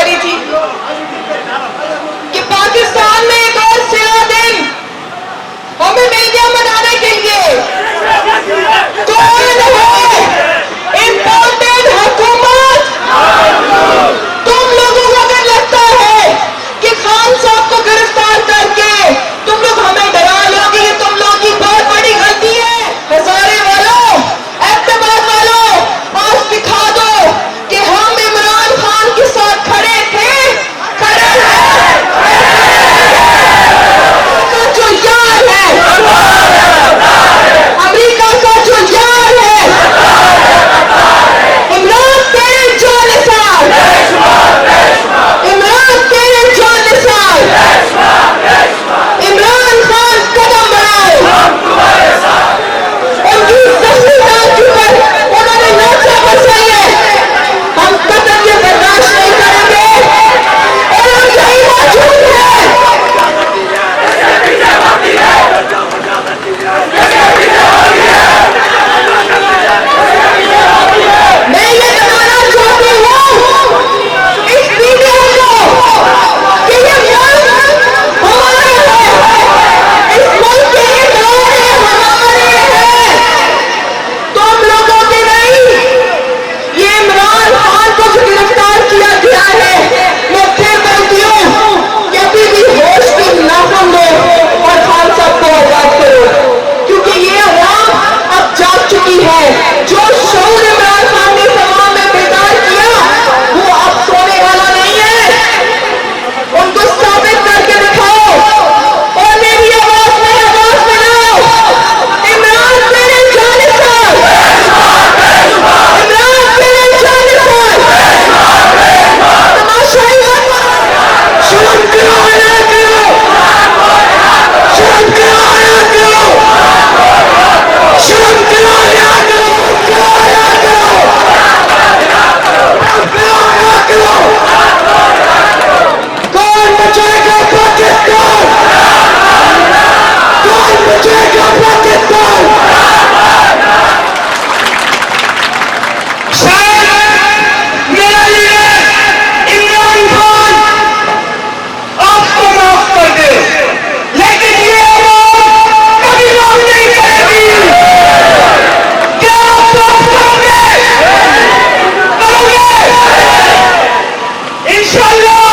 करी थी कि पाकिस्तान में एक और स्याह दिन हमें मिल गया मनाने के लिए। कौन है इम्पोर्टेड हुकूमत? तुम लोगों को अगर लगता है कि खान साहब को गिरफ्तार करके तुम लोग हमें डरा लोगे, ये तुम लोगों की बहुत बड़ी गलती है। हजारे वालों, ऐब्टाबाद वालों, आज दिखा दो कि हम इमरान खान के साथ खड़े थे, खड़े हैं। जो यार है, अमेरिका का जो यार है, इमरान तेरे जो निसार, इमरान तेरे जो निसार, इमरान खान कदम बढ़ाए, उनकी जख्मी टांग पर उन्होंने नाचा बचाई है, हम कदम ये बर्दाश्त नहीं करेंगे। और हम यही मौजूद है। मैं ये बताना चाहती हूँ इस वीडियो को कि ये मुल्क हमारा है, इस मुल्क के इदारे हमारे हैं, तुम लोगों के नहीं। ये इमरान खान को जो गिरफ्तार किया गया है, मैं फिर बोलती हूँ कि अभी भी होश की नाखुन लो और खान साहब को आजाद करो, क्योंकि ये अवाम अब जाग चुकी है। जो शऊर इमरान खान ने समाज में बेदार किया वो अब सोने वाला नहीं है। उनको साबित करके दिखाओ और मेरी आवाज में आवाज मिलाओ। इमरान तेरे जानिसार, इमरान तेरे जानिसार, तमाशाई शुरू करो, आया करो, शुरू करो, आया करो, शुरू करो, आया करो, आया करो, आया करो। कौन बचाएगा पाकिस्तान? कौन बचाएगा पाकिस्तान? शायद मेरा लीडर इमरान खान आपको माफ कर दे, लेकिन ये आवाज कभी माफ नहीं करेगी। क्या आप माफ करोगे? करोगे? इंशाअल्लाह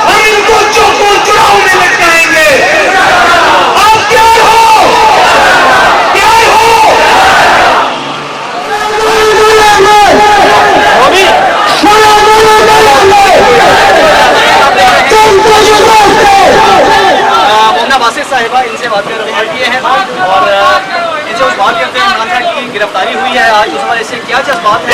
हम इनको चुनाव में लटकाएंगे। आप तैयार हो? तैयार हो? मोमना बासित साहिबा इनसे बात किए हैं और इनसे उस बात करते हैं इमरान खान की गिरफ्तारी हुई है आज, उस हवाले से क्या जज्बात है?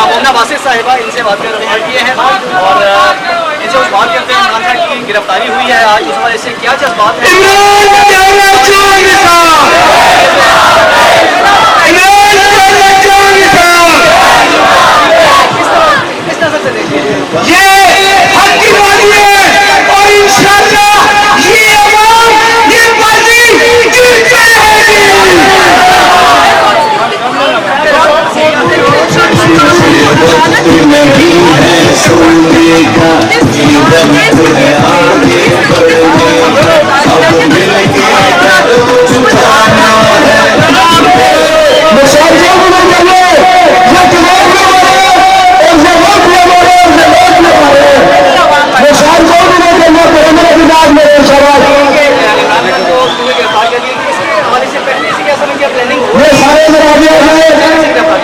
मोमना बासित साहिबा इनसे बात किए हैं और इनसे उस बात करते हैं इमरान खान की गिरफ्तारी हुई है आज, उस हवाले से क्या जज्बात है? किस नजर से देखिए ये हक की बात है और इंशाअल्लाह ये अवाम ये पार्टी जीतती रहेगी।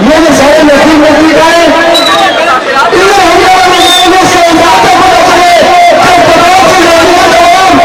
नहीं है सोने का जीवन है आगे बढ़ने, अब मिलके उठाना है।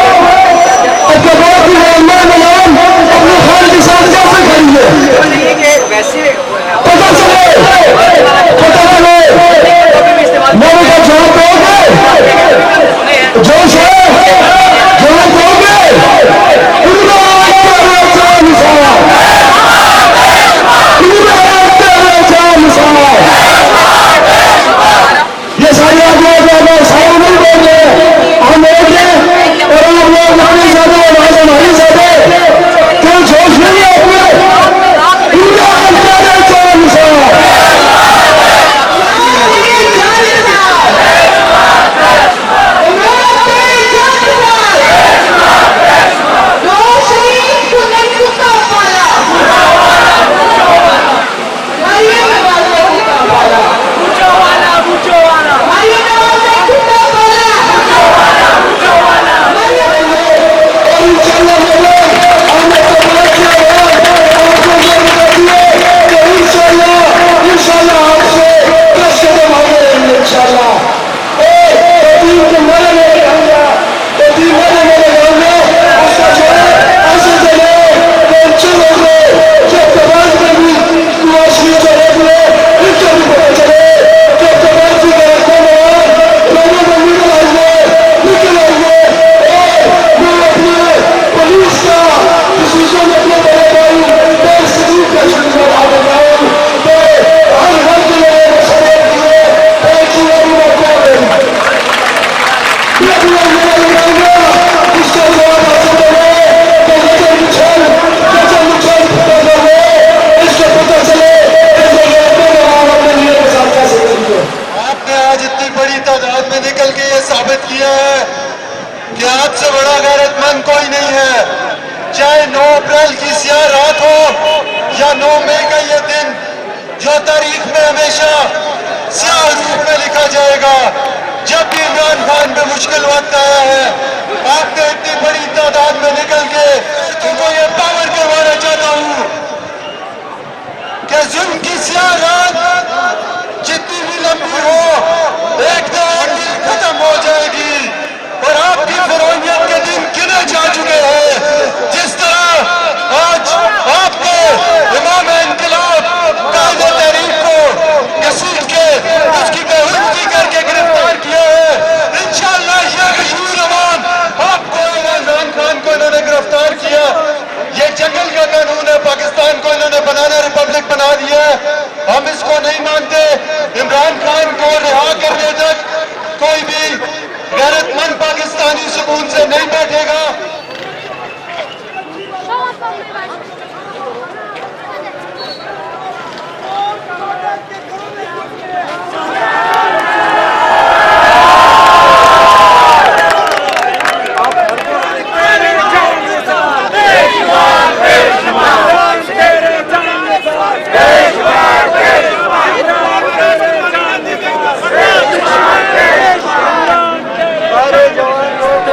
में निकल के ये साबित किया है कि आपसे बड़ा गैरतमंद कोई नहीं है। चाहे 9 अप्रैल की स्याह रात हो या 9 मई का ये दिन, जो तारीख में हमेशा स्याह रूप में लिखा जाएगा। जब भी इमरान खान पे मुश्किल वक्त आया है, आपने इतनी बड़ी तादाद में निकल के उनको ये पावर करवाना चाहता हूँ कि जुल्म की स्याह रात जितनी भी लंबी हो, एक दिन खत्म हो जाएगी और आपकी फिरौनियत के दिन गिने जा चुके हैं। जिस तरह आज आपने इमाम इनकलाब कायदे तहरीक को घसीट के उसकी बेहुदगी करके गिरफ्तार किया है, इंशाअल्लाह ये मशहूर अवाम आपको, इमरान खान को इन्होंने गिरफ्तार किया। ये जंगल का कानून है, पाकिस्तान को इन्होंने बनाना रिपब्लिक बना दिया है। हम इसको नहीं मानते। इमरान खान को रिहा करने तक कोई भी गैरतमंद पाकिस्तानी सुकून से नहीं बैठेगा।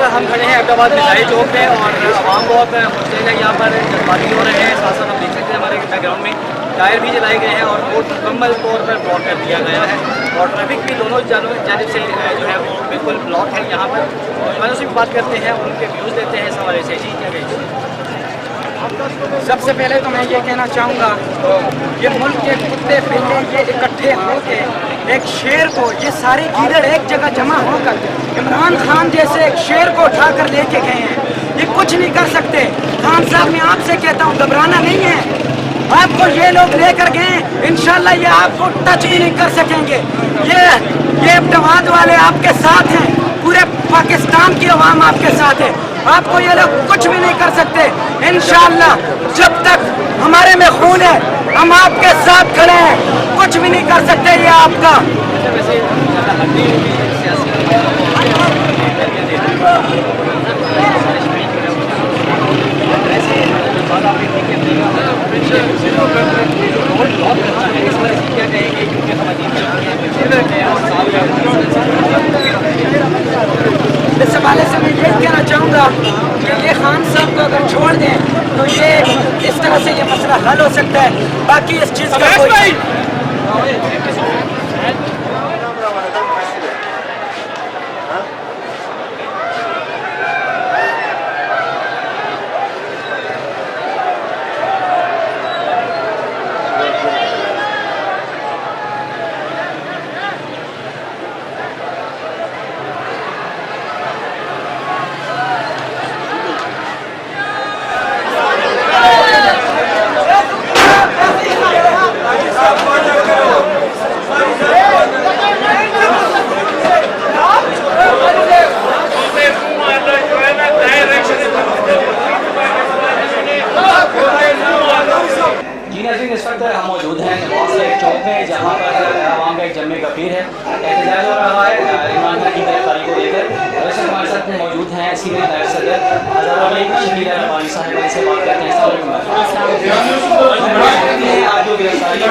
हम खड़े हैं अहमदाबाद मिठाई चौक में और आवाम बहुत मुश्किल है यहाँ पर, जज्बाती हो रहे हैं। साथ साथ हम देख सकते हैं हमारे बैकग्राउंड में टायर भी जलाए गए हैं और रोड मुकम्मल तौर पर ब्लॉक कर दिया गया है और ट्रैफिक भी दोनों जानिब से जो है वो बिल्कुल ब्लॉक है यहाँ पर। मैंने उससे भी बात करते हैं, उनके व्यूज़ देते हैं इस हवाले से। जी क्या कहेंगे? सबसे पहले तो मैं ये कहना चाहूँगा, ये मुल्क के कुत्ते बिल्ली ये इकट्ठे होकर एक शेर को, ये सारे गीदड़ एक जगह जमा होकर इमरान खान जैसे एक शेर को उठाकर लेके गए हैं। ये कुछ नहीं कर सकते। खान साहब मैं आपसे कहता हूँ, घबराना नहीं है। आपको ये लोग लेकर गए, इंशाल्लाह ये आपको टच भी नहीं कर सकेंगे। ये अहमदाबाद वाले आपके साथ हैं, पूरे पाकिस्तान की अवाम आपके साथ है। आपको ये लोग कुछ भी नहीं कर सकते। इंशाअल्लाह जब तक हमारे में खून है, हम आपके साथ खड़े हैं। कुछ भी नहीं कर सकते ये आपका। इस हवाले से मैं ये कहना चाहूँगा कि ये खान साहब को अगर छोड़ दें तो ये इस तरह से ये मसला हल हो सकता है। बाकी इस चीज़ का कोई इस वक्त हम मौजूद हैं नवाज चौक में, जहाँ पर आवाम का एक जम्मे गफीर है, एहतजाज हो रहा है इमरान खान की गिरफ्तारी को लेकर। वैसे हमारे साथ मौजूद हैं सीनियर नायब सदर शकील रब्बानी साहब, से बात करते हैं। आज जो गिरफ्तारी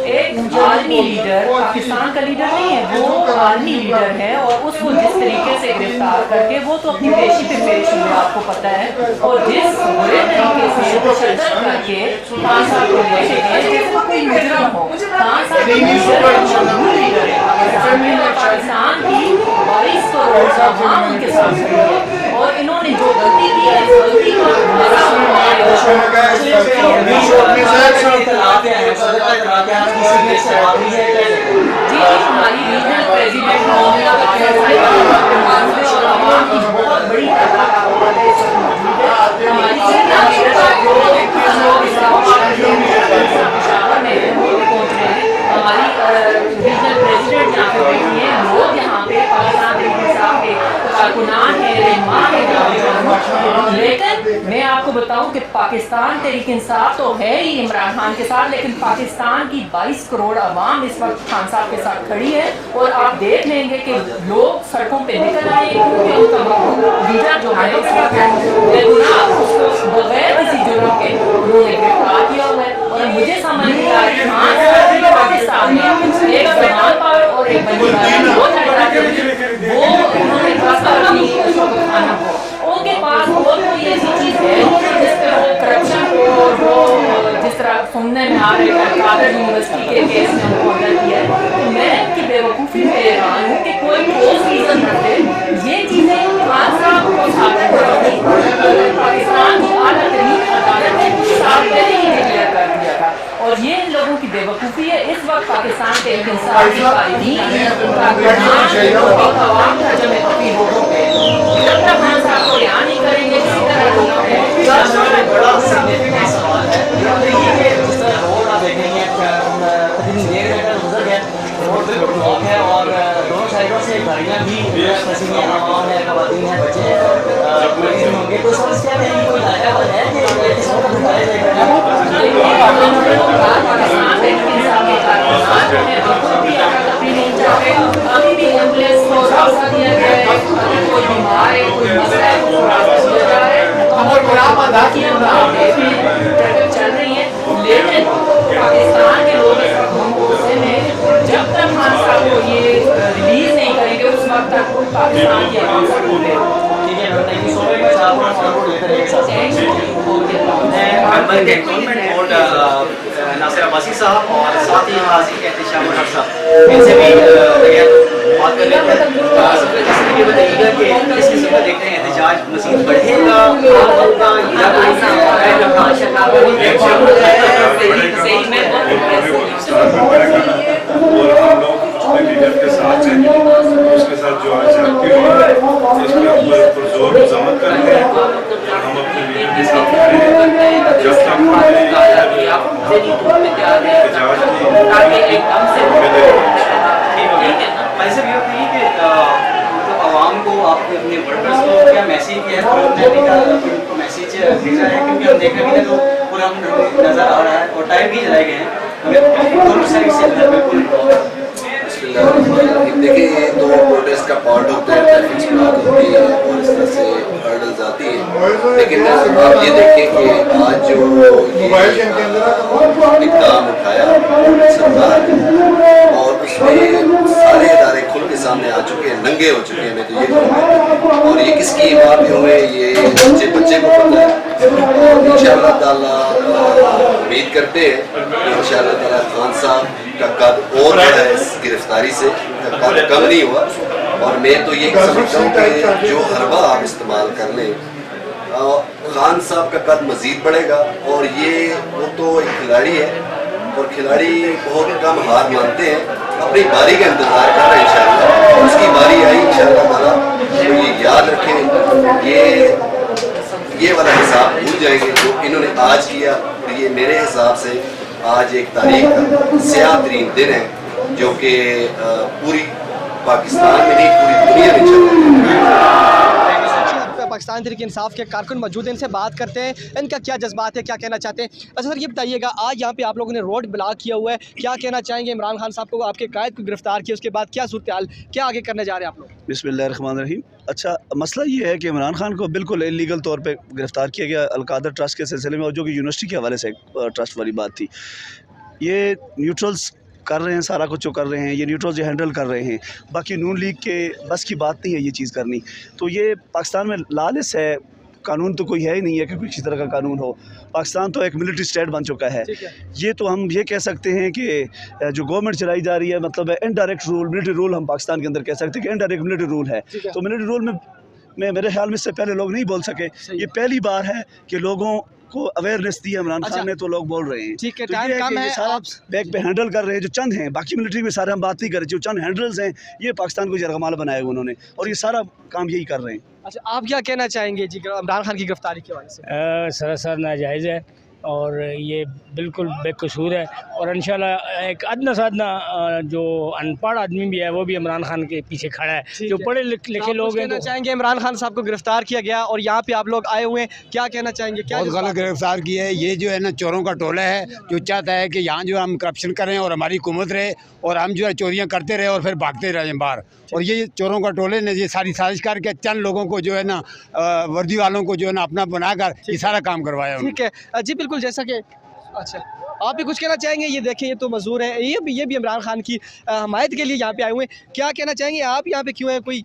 एक आर्मी लीडर, पाकिस्तान का लीडर नहीं है, वो आर्मी लीडर है और उसको जिस तरीके से गिरफ्तार करके, वो तो अपनी पेशी पे पेश हुए आपको पता है, और जिस बुरे तरीके से तशद्दुद करके खान साहब को लेके गए जैसे कोई मुजरिम हो। खान साहब लीडर है पाकिस्तान की 22 करोड़ आवाम उनके साथ खड़ी है और इन्होंने जो गलती की है, गलती का जी हमारी रीजनल प्रेसिडेंट बहुत बड़ी हमारी रीजनल प्रेसिडेंट यहाँ पे बैठी है। लोग यहाँ पे पाकिस्तान के कारकुनान है, लेकिन मैं आपको बताऊं कि पाकिस्तान तहरीक इंसाफ तो है ही इमरान खान के साथ, लेकिन पाकिस्तान की 22 करोड़ आवाम इस वक्त खान साहब के साथ खड़ी है। और आप देख लेंगे कि लोग सड़कों पे निकल आए क्योंकि उनका लीडर जो है बेगुनाह उसको बगैर किसी जुर्म के उन्होंने गिरफ्तार किया हुआ है। और मुझे समझ नहीं आ रहा खान साहब भी पाकिस्तान में एक जमान पावर और एक बंदी वो उन्होंने उनके पास और कोई ऐसी चीज है जिस पे वो करप्शन को वो जिस तरह सुनने में आ रही है कादर यूनिवर्सिटी के केस में उनको अंदर किया है। तो मैं इनकी बेवकूफ़ी पे हैरान हूँ कि कोई ठोस रीजन रखते ये चीज़ें खान साहब को साबित करेंगी। पाकिस्तान की आला तरीन अदालत ने कुछ साल पहले ही डिक्लेयर कर दिया था और ये इन लोगों की बेवकूफ़ी है। इस वक्त पाकिस्तान के एक इंसान की आवाम का जब अपनी वोटों पे जब तक खान साहब को यहाँ नहीं करेंगे किसी तरह बड़ा सिग्निफिकेंट सवाल है। जिस तरह रोड आप देखेंगे तकरीबन 1 घंटा गुजर गया, रोड बिल्कुल ब्लॉक है और दोनों साइडों से गाड़ियाँ भी फंसी हैं, आवाम है, खवातीन है, बच्चे हैं, मरीज होंगे। तो समस्या में कोई लाया हुआ है कि किस वक्त उठाया जाएगा। अभी भी एम्बुलेंस को रास्ता दिया गया है, कोई बीमार है, कोई मसला है, उसको रास्ता दिया जा रहा है। चल रही है, लेकिन पाकिस्तान के लोग इस वक्त गुस्से में जब तक खान साहब को ये रिलीज नहीं करेंगे उस वक्त तक पाकिस्तान की आवाम से बोले। ठीक है, थैंक यू सो मच। आप लेकर एक साथ मेंबर के गवर्नमेंट बोर्ड नासिर अब्बासी साहब और साथ ही हाजिर के एहतशाम साहब इनसे भी बात कर लेते हैं। सबसे पहले ये बताइएगा कि किस किस्म का देखते हैं एहतजाज मज़ीद बढ़ेगा और हम लोग अपने लीडर के साथ हैं, उसके साथ जो आज आपकी हुई है इस पर हम पुरजोर मज़म्मत करते हैं और हम अपने लीडर के साथ खड़े हैं जब तक ऐसे भी होती है कि मतलब आवाम को आपने अपने वर्कर्स को क्या मैसेज किया है, मैसेज भेजा है, क्योंकि हम देख रहे हैं तो पूरा नज़र आ रहा है और टायर भी जलाए गए हैं दोनों साइड से बिल्कुल। देखिए ये दो प्रोटेस्ट का पार्ट होता है, ट्रैफिक ब्लॉक होती है और इस तरह से हर्डल्स आती है। लेकिन आप ये देखें कि आज जो इक़दाम उठाया सरकार और उसमें सारे इदारे खुल के सामने आ चुके हैं, नंगे हो चुके हैं, मैं तो ये कहूँगा। और ये किसकी बात में हुए ये बच्चे को पता है। और इंशाअल्लाह ताला उम्मीद करते हैं इंशाअल्लाह ताला खान साहब का कद और बड़ा है इस गिरफ्तारी से, कद कम नहीं हुआ। और मैं तो ये समझता हूँ कि जो हरबा आप इस्तेमाल कर लें खान साहब का कद मज़ीद बढ़ेगा। और ये वो तो एक खिलाड़ी है और खिलाड़ी बहुत कम हार मानते हैं, अपनी बारी का इंतज़ार कर रहे हैं। इंशाअल्लाह उसकी बारी आई इंशाअल्लाह ताला। तो ये याद रखें, ये वाला हिसाब भूल जाएंगे जो इन्होंने आज किया। और ये मेरे हिसाब से आज एक तारीख का स्याह तरीन दिन है जो कि पूरी पाकिस्तान में नहीं पूरी दुनिया में चल रहा है। पाकिस्तान तहरीक इंसाफ के कारकुन मौजूद हैं, इनसे बात करते हैं इनका क्या जज्बात है, क्या कहना चाहते हैं। अच्छा सर ये बताइएगा आज यहाँ पे आप लोगों ने रोड ब्लॉक किया हुआ है, क्या कहना चाहेंगे इमरान खान साहब को आपके कायद को गिरफ्तार किया उसके बाद क्या सूरत हाल, क्या आगे करने जा रहे हैं आप लोग? बिस्मिल्लाहिर्रहमानिर्रहीम। अच्छा मसला ये है कि इमरान खान को बिल्कुल इलीगल तौर पे गिरफ़्तार किया गया अलकादर ट्रस्ट के सिलसिले में, और जो कि यूनिवर्सिटी के हवाले से ट्रस्ट वाली बात थी। ये न्यूट्रल्स कर रहे हैं, सारा कुछ जो कर रहे हैं ये न्यूट्रल जो हैंडल कर रहे हैं। बाकी नून लीग के बस की बात नहीं है ये चीज़ करनी। तो ये पाकिस्तान में लालिस है, कानून तो कोई है ही नहीं है कि किसी तरह का कानून हो। पाकिस्तान तो एक मिलिट्री स्टेट बन चुका है। ये तो हम ये कह सकते हैं कि जो गवर्नमेंट चलाई जा रही है मतलब इनडायरेक्ट रूल, मिलिट्री रूल हम पाकिस्तान के अंदर कह सकते हैं कि इनडायरेक्ट मिलिट्री रूल है। तो मिलिट्री रूल में मेरे ख्याल में इससे पहले लोग नहीं बोल सके। ये पहली बार है कि लोगों को अवेयरनेस दी है इमरान खान ने, तो लोग बोल रहे हैं। ठीक है, तो टाइम कम है, सारा बैक पे हैंडल कर रहे हैं जो चंद हैं, बाकी मिलिट्री में सारे हम बात नहीं कर रहे, जो चंद हैंडल्स हैं ये पाकिस्तान को जरगमाल बनाए हुए उन्होंने, और ये सारा काम यही कर रहे हैं। अच्छा आप क्या कहना चाहेंगे जी इमरान खान की गिरफ्तारी के हवाले से? सरासर नाजायज़ है और ये बिल्कुल बेकसूर है। और इंशाल्लाह एक अदना सादना जो अनपढ़ आदमी भी है वो भी इमरान खान के पीछे खड़ा है। जो पढ़े लिखे लोग हैं कहना चाहेंगे इमरान खान साहब को गिरफ्तार किया गया और यहाँ पे आप लोग आए हुए हैं, क्या कहना चाहेंगे? क्या बहुत गलत गिरफ्तार किया है। ये जो है ना चोरों का टोला है जो चाहता है कि यहाँ जो हम करप्शन करें और हमारी हुकूमत रहे और हम जो है चोरियाँ करते रहे और फिर भागते रहे बाहर। और ये चोरों का टोले ने ये सारी साजिश करके चंद लोगों को जो है ना वर्दी वालों को जो है ना अपना बनाकर ये सारा काम करवाया। ठीक है जी, बिल्कुल जैसा कि अच्छा आप भी कुछ कहना चाहेंगे? ये देखें, ये तो मजदूर है, ये भी इमरान खान की हमायत के लिए यहाँ पे आए हुए हैं। क्या कहना चाहेंगे आप यहाँ पे क्यों है? कोई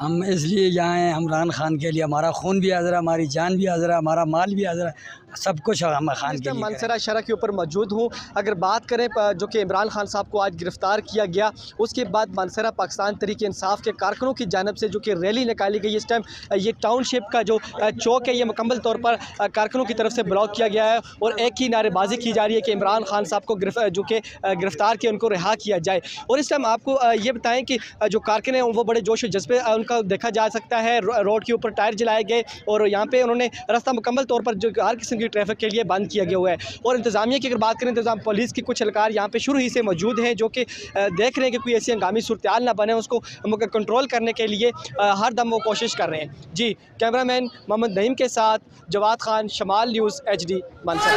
हम इसलिए यहाँ हैं इमरान खान के लिए। हमारा खून भी हाज़िर है, हमारी जान भी हाज़िर है, हमारा माल भी हाज़िर है, सब कुछ हम खान के लिए। मानसरा शहर के ऊपर मौजूद हूँ। अगर बात करें जो कि इमरान खान साहब को आज गिरफ़्तार किया गया, उसके बाद मानसरा पाकिस्तान तहरीक इंसाफ के कारकुनों की जानिब से जो कि रैली निकाली गई। इस टाइम ये टाउनशिप का जो चौक है ये मुकम्मल तौर पर कारकुनों की तरफ से ब्लॉक किया गया है और एक ही नारेबाजी की जा रही है कि इमरान खान साहब को जो कि गिरफ़्तार किया उनको रिहा किया जाए। और इस टाइम आपको ये बताएँ कि जो कारकुन हैं वो बड़े जोश व जज्बे उनका देखा जा सकता है। रोड के ऊपर टायर जलाए गए और यहाँ पर उन्होंने रास्ता मुकम्मल तौर पर जो हर किस्म की ट्रैफिक के लिए बंद किया गया हुआ है। और इंतज़ामिया की अगर बात करें, इंतज़ाम पुलिस की कुछ एहलकार यहाँ पे शुरू ही से मौजूद हैं जो कि देख रहे हैं कि कोई ऐसी हंगामी सूरत-ए-हाल ना बने, उसको कंट्रोल करने के लिए हर दम वो कोशिश कर रहे हैं। जी, कैमरामैन मोहम्मद नईम के साथ जवाद खान, शमाल न्यूज़ HD, मानसरा।